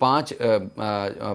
5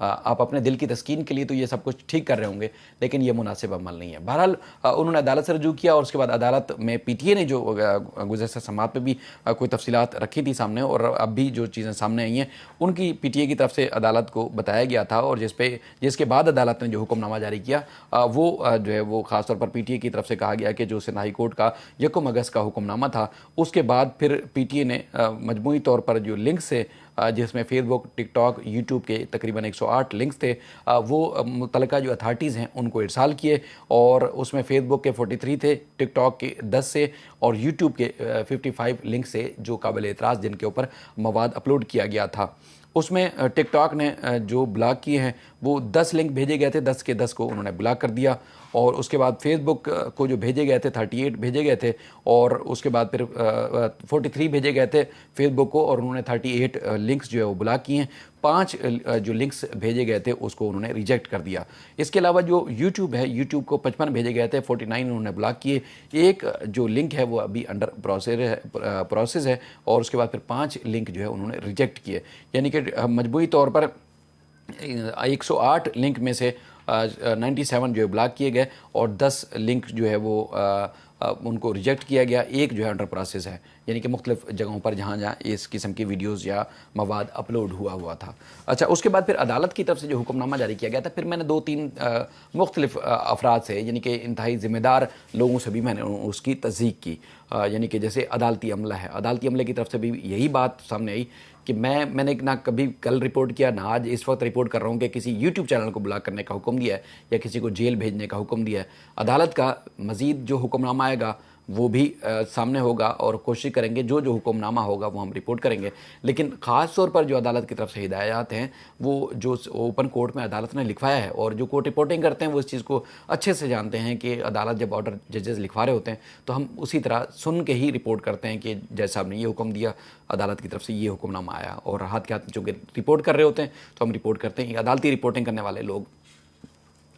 آپ اپنے دل کی تسکین کے لیے تو یہ سب کچھ ٹھیک کر رہے ہوں گے، لیکن یہ مناسب عمل نہیں ہے۔ بہرحال انہوں نے عدالت سے رجوع کیا اور اس کے بعد عدالت میں پی ٹی اے نے جو گزشتہ سماعت پہ بھی کوئی تفصیلات رکھی تھی سامنے، اور اب بھی جو چیزیں سامنے آئی ہیں ان کی پی ٹی اے کی طرف سے عدالت کو بتایا گیا تھا، اور جس کے بعد عدالت نے جو حکم نامہ جاری کیا وہ جو ہے وہ خاص طور پر پی ٹی اے کی طرف سے کہا گیا کہ جو سندھ ہائی کورٹ کا 1 اگست کا حکم نامہ تھا، اس کے بعد پھر پی ٹی اے نے مجموعی طور پر جو لنکس سے جس میں فیس بک، ٹک ٹاک، یوٹیوب کے تقریباً 108 لنکس تھے، وہ متعلقہ جو اتھارٹیز ہیں ان کو ارسال کیے، اور اس میں فیس بک کے 43 تھے، ٹک ٹاک کے 10 سے، اور یوٹیوب کے 55 لنکس سے جو قابل اعتراض جن کے اوپر مواد اپلوڈ کیا گیا تھا۔ اس میں ٹک ٹاک نے جو بلاک کیے ہیں وہ 10 لنک بھیجے گئے تھے، 10 کے 10 کو انہوں نے بلاک کر دیا، اور اس کے بعد فیس بک کو جو بھیجے گئے تھے 38 بھیجے گئے تھے، اور اس کے بعد پھر 43 بھیجے گئے تھے فیس بک کو، اور انہوں نے 38 لنکس جو ہے وہ بلاک کیے ہیں۔ 5 جو لنکس بھیجے گئے تھے اس کو انہوں نے ریجیکٹ کر دیا۔ اس کے علاوہ جو یوٹیوب ہے، یوٹیوب کو 55 بھیجے گئے تھے، 49 انہوں نے بلاک کیے۔ ایک جو لنک ہے وہ ابھی انڈر پروسیس ہے، اور اس کے بعد پھر 5 لنک جو ہے انہوں نے ریجیکٹ کیے، یعنی کہ مجموعی طور پر 108 لنک میں سے 97 جو ہے بلاک کیے گئے، اور 10 لنک جو ہے وہ ان کو ریجیکٹ کیا گیا، ایک جو ہے انڈر پروسیس ہے، یعنی کہ مختلف جگہوں پر جہاں اس قسم کی ویڈیوز یا مواد اپلوڈ ہوا تھا۔ اچھا، اس کے بعد پھر عدالت کی طرف سے جو حکم نامہ جاری کیا گیا تھا، پھر میں نے 2-3 مختلف افراد سے، یعنی کہ انتہائی ذمہ دار لوگوں سے بھی میں نے اس کی تصدیق کی، یعنی کہ جیسے عدالتی عملہ ہے، عدالتی عملے کی طرف سے بھی یہی بات سامنے آئی کہ میں نے نہ کبھی کل رپورٹ کیا، نہ آج اس وقت رپورٹ کر رہا ہوں کہ کسی یوٹیوب چینل کو بلاک کرنے کا حکم دیا ہے یا کسی کو جیل بھیجنے کا حکم دیا ہے۔ عدالت کا مزید جو حکم نامہ آئے گا وہ بھی سامنے ہوگا، اور کوشش کریں گے جو حکم نامہ ہوگا وہ ہم رپورٹ کریں گے، لیکن خاص طور پر جو عدالت کی طرف سے ہدایات ہیں وہ جو اوپن کورٹ میں عدالت نے لکھوایا ہے، اور جو کورٹ رپورٹنگ کرتے ہیں وہ اس چیز کو اچھے سے جانتے ہیں کہ عدالت جب آرڈر ججز لکھوا رہے ہوتے ہیں تو ہم اسی طرح سن کے ہی رپورٹ کرتے ہیں کہ جج صاحب نے یہ حکم دیا، عدالت کی طرف سے یہ حکم نامہ آیا، اور ہاتھ کے ہاتھ چونکہ رپورٹ کر رہے ہوتے ہیں تو ہم رپورٹ کرتے ہیں۔ عدالتی رپورٹنگ کرنے والے لوگ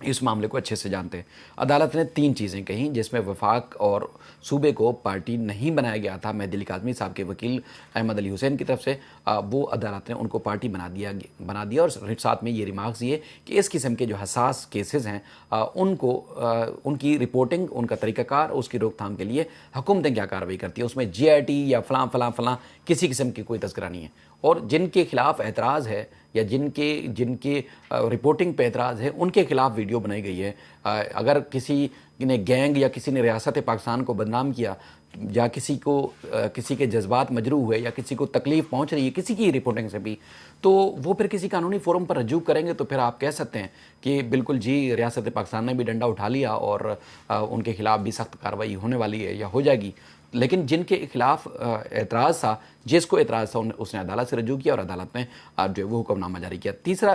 اس معاملے کو اچھے سے جانتے ہیں۔ عدالت نے 3 چیزیں کہیں جس میں وفاق اور صوبے کو پارٹی نہیں بنایا گیا تھا۔ مہدی علی کاظمی صاحب کے وکیل احمد علی حسین کی طرف سے وہ عدالت نے ان کو پارٹی بنا دیا، اور ساتھ میں یہ ریمارکس دیے کہ اس قسم کے جو حساس کیسز ہیں ان کی رپورٹنگ، ان کا طریقہ کار، اس کی روک تھام کے لیے حکومتیں کیا کارروائی کرتی ہیں، اس میں جی آئی ٹی یا فلاں فلاں فلاں کسی قسم کی کوئی تذکرہ نہیں ہے، اور جن کے خلاف اعتراض ہے یا جن کے رپورٹنگ پہ اعتراض ہے ان کے خلاف ویڈیو بنائی گئی ہے۔ اگر کسی نے گینگ یا کسی نے ریاست پاکستان کو بدنام کیا، یا کسی کے جذبات مجروح ہوئے، یا کسی کو تکلیف پہنچ رہی ہے کسی کی رپورٹنگ سے بھی، تو وہ پھر کسی قانونی فورم پر رجوع کریں گے، تو پھر آپ کہہ سکتے ہیں کہ بالکل جی ریاست پاکستان نے بھی ڈنڈا اٹھا لیا اور ان کے خلاف بھی سخت کارروائی ہونے والی ہے یا ہو جائے گی۔ لیکن جن کے خلاف اعتراض تھا، جس کو اعتراض تھا، اس نے عدالت سے رجوع کیا، اور عدالت نے جو ہے وہ حکم نامہ جاری کیا۔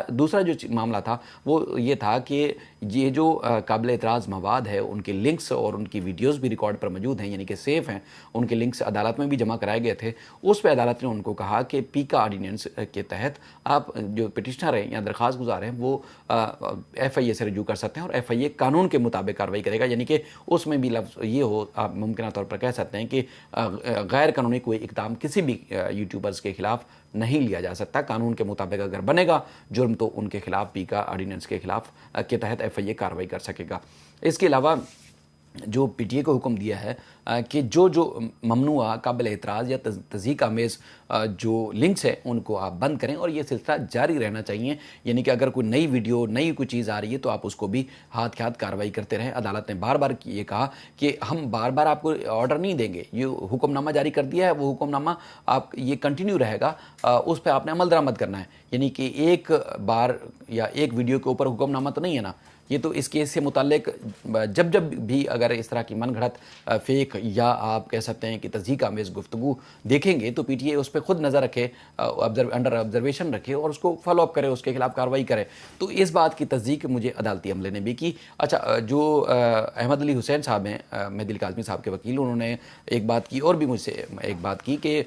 دوسرا جو معاملہ تھا وہ یہ تھا کہ یہ جو قابل اعتراض مواد ہے ان کے لنکس اور ان کی ویڈیوز بھی ریکارڈ پر موجود ہیں، یعنی کہ سیف ہیں، ان کے لنکس عدالت میں بھی جمع کرائے گئے تھے۔ اس پہ عدالت نے ان کو کہا کہ پیکا آرڈیننس کے تحت آپ جو پٹیشنر ہیں یا درخواست گزار ہیں وہ ایف آئی اے سے رجوع کر سکتے ہیں، اور ایف آئی اے قانون کے مطابق کارروائی کرے گا، یعنی کہ اس میں بھی لفظ یہ ہو، آپ ممکنہ طور پر کہہ سکتے ہیں کہ غیر قانونی کوئی اقدام کسی بھی یوٹیوبرز کے خلاف نہیں لیا جا سکتا۔ قانون کے مطابق اگر بنے گا جرم تو ان کے خلاف پیکا آرڈیننس کے خلاف کے تحت ایف آئی اے کارروائی کر سکے گا۔ اس کے علاوہ جو پی ٹی اے کو حکم دیا ہے کہ جو ممنوع قابل اعتراض یا تضحیک آمیز جو لنکس ہیں ان کو آپ بند کریں، اور یہ سلسلہ جاری رہنا چاہیے، یعنی کہ اگر کوئی نئی ویڈیو، نئی کوئی چیز آ رہی ہے تو آپ اس کو بھی ہاتھ کے ہاتھ کارروائی کرتے رہیں۔ عدالت نے بار بار یہ کہا کہ ہم بار بار آپ کو آرڈر نہیں دیں گے، یہ حکم نامہ جاری کر دیا ہے، وہ حکم نامہ آپ یہ کنٹینیو رہے گا، اس پہ آپ نے عمل درآمد کرنا ہے، یعنی کہ ایک بار یا ایک ویڈیو کے اوپر حکم نامہ تو نہیں ہے نا۔ یہ تو اس کیس سے متعلق جب بھی اگر اس طرح کی من گھڑت فیک یا آپ کہہ سکتے ہیں کہ تضحیک آمیز گفتگو دیکھیں گے تو پی ٹی اے اس پہ خود نظر رکھے، انڈر آبزرویشن رکھے، اور اس کو فالو اپ کرے، اس کے خلاف کارروائی کرے۔ تو اس بات کی تصدیق مجھے عدالتی عملے نے بھی کی۔ اچھا، جو احمد علی حسین صاحب ہیں، مہدی علی کاظمی صاحب کے وکیل، انہوں نے ایک بات کی، اور بھی مجھ سے ایک بات کی کہ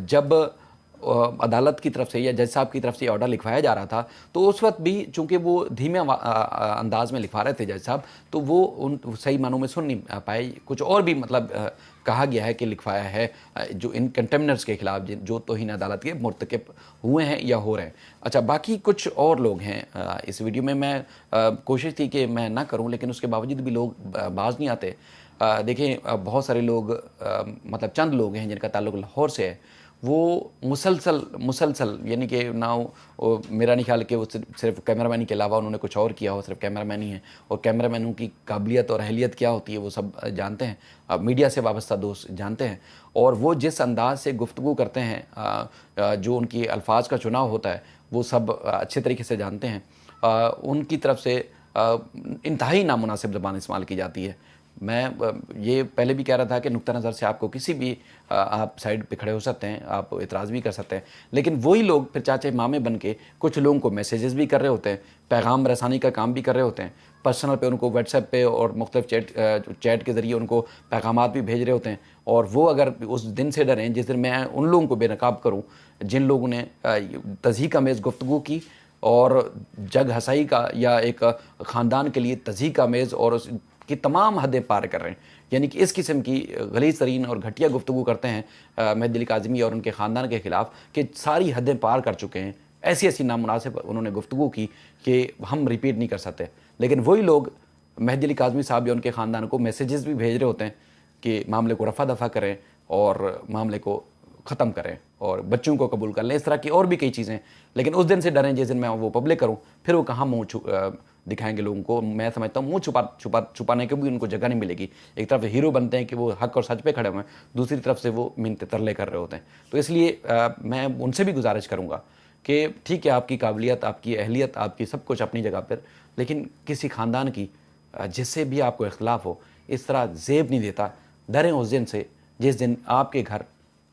جب عدالت کی طرف سے یا جج صاحب کی طرف سے آرڈر لکھوایا جا رہا تھا تو اس وقت بھی چونکہ وہ دھیمے انداز میں لکھوا رہے تھے جج صاحب، تو وہ ان صحیح معنوں میں سن نہیں پائے. کچھ اور بھی مطلب کہا گیا ہے کہ لکھوایا ہے جو ان کنٹمنرز کے خلاف جو توہین عدالت کے مرتکب ہوئے ہیں یا ہو رہے ہیں. اچھا، باقی کچھ اور لوگ ہیں اس ویڈیو میں کوشش تھی کہ میں نہ کروں، لیکن اس کے باوجود بھی لوگ باز نہیں آتے. دیکھیں بہت سارے لوگ مطلب چند لوگ ہیں جن کا تعلق لاہور سے ہے، وہ مسلسل یعنی کہ نہ میرا نہیں خیال کہ وہ صرف کیمرہ مینی کے علاوہ انہوں نے کچھ اور کیا ہو، صرف کیمرہ مینی ہے، اور کیمرہ مینوں کی قابلیت اور اہلیت کیا ہوتی ہے وہ سب جانتے ہیں، میڈیا سے وابستہ دوست جانتے ہیں. اور وہ جس انداز سے گفتگو کرتے ہیں، جو ان کی الفاظ کا چناؤ ہوتا ہے، وہ سب اچھے طریقے سے جانتے ہیں. ان کی طرف سے انتہائی نامناسب زبان استعمال کی جاتی ہے. میں یہ پہلے بھی کہہ رہا تھا کہ نقطہ نظر سے آپ کو کسی بھی آپ سائڈ پہ کھڑے ہو سکتے ہیں، آپ اعتراض بھی کر سکتے ہیں، لیکن وہی لوگ پھر چاچے مامے بن کے کچھ لوگوں کو میسیجز بھی کر رہے ہوتے ہیں، پیغام رسانی کا کام بھی کر رہے ہوتے ہیں، پرسنل پہ ان کو واٹس ایپ پہ اور مختلف چیٹ کے ذریعے ان کو پیغامات بھی بھیج رہے ہوتے ہیں. اور وہ اگر اس دن سے ڈریں جس دن میں ان لوگوں کو بے نقاب کروں جن لوگوں نے تضحیک آمیز گفتگو کی اور جگ ہنسائی کا یا ایک خاندان کے لیے تضحیک آمیز اور اس کی تمام حدیں پار کر رہے ہیں، یعنی کہ اس قسم کی غلیظ ترین اور گھٹیا گفتگو کرتے ہیں مہدی علی کاظمی اور ان کے خاندان کے خلاف کہ ساری حدیں پار کر چکے ہیں. ایسی نامناسب انہوں نے گفتگو کی کہ ہم ریپیٹ نہیں کر سکتے. لیکن وہی لوگ مہدی علی کاظمی صاحب یا ان کے خاندان کو میسیجز بھی بھیج رہے ہوتے ہیں کہ معاملے کو رفع دفع کریں اور معاملے کو ختم کریں اور بچوں کو قبول کر لیں، اس طرح کی اور بھی کئی چیزیں. لیکن اس دن سے ڈریں جس دن میں وہ پبلک کروں، پھر وہ کہاں منہ دکھائیں گے لوگوں کو. میں سمجھتا ہوں منہ چھپانے کے بھی ان کو جگہ نہیں ملے گی. ایک طرف ہیرو بنتے ہیں کہ وہ حق اور سچ پہ کھڑے ہوئے ہیں، دوسری طرف سے وہ منت ترلے کر رہے ہوتے ہیں. تو اس لیے میں ان سے بھی گزارش کروں گا کہ ٹھیک ہے آپ کی قابلیت، آپ کی اہلیت، آپ کی سب کچھ اپنی جگہ پر، لیکن کسی خاندان کی جس سے بھی آپ کو اختلاف ہو اس طرح زیب نہیں دیتا. ڈریں اس دن سے جس دن آپ کے گھر،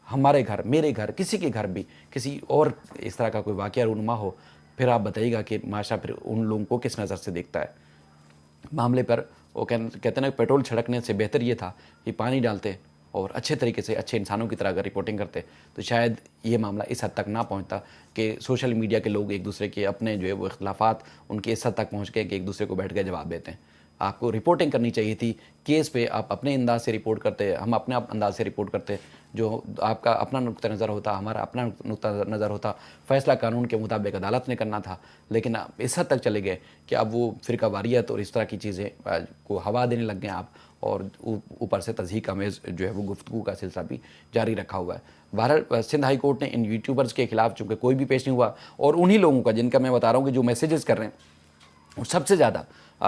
ہمارے گھر، میرے گھر، کسی کے گھر بھی کسی اور اس طرح کا کوئی واقعہ رونما ہو، پھر آپ بتائیے گا کہ معاشرہ پھر ان لوگوں کو کس نظر سے دیکھتا ہے. معاملے پر وہ کہتے ہیں نا پیٹرول چھڑکنے سے بہتر یہ تھا کہ پانی ڈالتے اور اچھے طریقے سے اچھے انسانوں کی طرح اگر رپورٹنگ کرتے تو شاید یہ معاملہ اس حد تک نہ پہنچتا کہ سوشل میڈیا کے لوگ ایک دوسرے کے اپنے جو ہے وہ اختلافات ان کے اس حد تک پہنچ گئے کہ ایک دوسرے کو بیٹھ کے جواب دیتے ہیں. آپ کو رپورٹنگ کرنی چاہیے تھی کیس پہ، آپ اپنے انداز سے رپورٹ کرتے، ہم اپنے انداز سے رپورٹ کرتے، جو آپ کا اپنا نقطہ نظر ہوتا، ہمارا اپنا نقطہ نظر ہوتا، فیصلہ قانون کے مطابق عدالت نے کرنا تھا. لیکن اس حد تک چلے گئے کہ اب وہ فرقہ واریت اور اس طرح کی چیزیں کو ہوا دینے لگ گئے آپ، اور اوپر سے تضحیک آمیز جو ہے وہ گفتگو کا سلسلہ بھی جاری رکھا ہوا ہے. بہرحال سندھ ہائی کورٹ نے ان یوٹیوبرز کے خلاف چونکہ کوئی بھی پیش نہیں ہوا، اور انہی لوگوں کا جن کا میں بتا رہا ہوں کہ جو میسیجز کر رہے ہیں اور سب سے زیادہ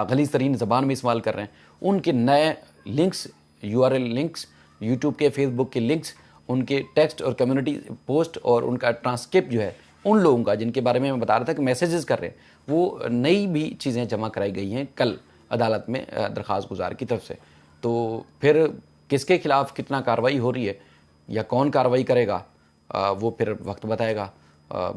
غلیظ ترین زبان میں استعمال کر رہے ہیں، ان کے نئے لنکس، URL لنکس، یوٹیوب کے، فیس بک کے لنکس، ان کے ٹیکسٹ اور کمیونٹی پوسٹ اور ان کا ٹرانسکرپٹ جو ہے ان لوگوں کا جن کے بارے میں بتا رہا تھا کہ میسیجز کر رہے ہیں، وہ نئی بھی چیزیں جمع کرائی گئی ہیں کل عدالت میں درخواست گزار کی طرف سے. تو پھر کس کے خلاف کتنا کارروائی ہو رہی ہے یا کون کارروائی کرے گا وہ پھر وقت بتائے گا.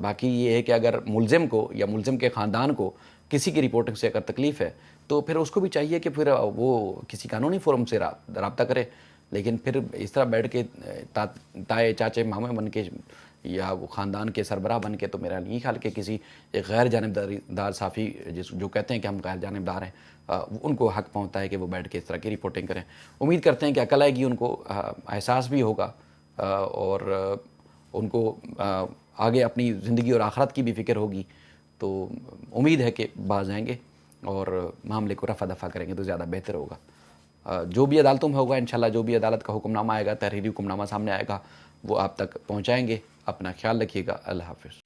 باقی یہ ہے کہ اگر ملزم کو یا ملزم کے خاندان کو کسی کی رپورٹنگ سے اگر تکلیف ہے تو پھر اس کو بھی چاہیے کہ پھر وہ کسی قانونی فورم سے رابطہ کرے. لیکن پھر اس طرح بیٹھ کے تائے چاچے مامے بن کے یا وہ خاندان کے سربراہ بن کے، تو میرا نہیں خیال کہ کسی ایک غیر جانبدار صحافی جو کہتے ہیں کہ ہم غیر جانبدار ہیں، ان کو حق پہنچتا ہے کہ وہ بیٹھ کے اس طرح کی رپورٹنگ کریں. امید کرتے ہیں کہ عقل آئے گی، ان کو احساس بھی ہوگا اور ان کو آگے اپنی زندگی اور آخرت کی بھی فکر ہوگی. تو امید ہے کہ باز آئیں گے اور معاملے کو رفع دفع کریں گے تو زیادہ بہتر ہوگا. جو بھی عدالتوں میں ہوگا انشاءاللہ، جو بھی عدالت کا حکم نامہ آئے گا، تحریری حکم نامہ سامنے آئے گا، وہ آپ تک پہنچائیں گے. اپنا خیال رکھیے گا. اللہ حافظ.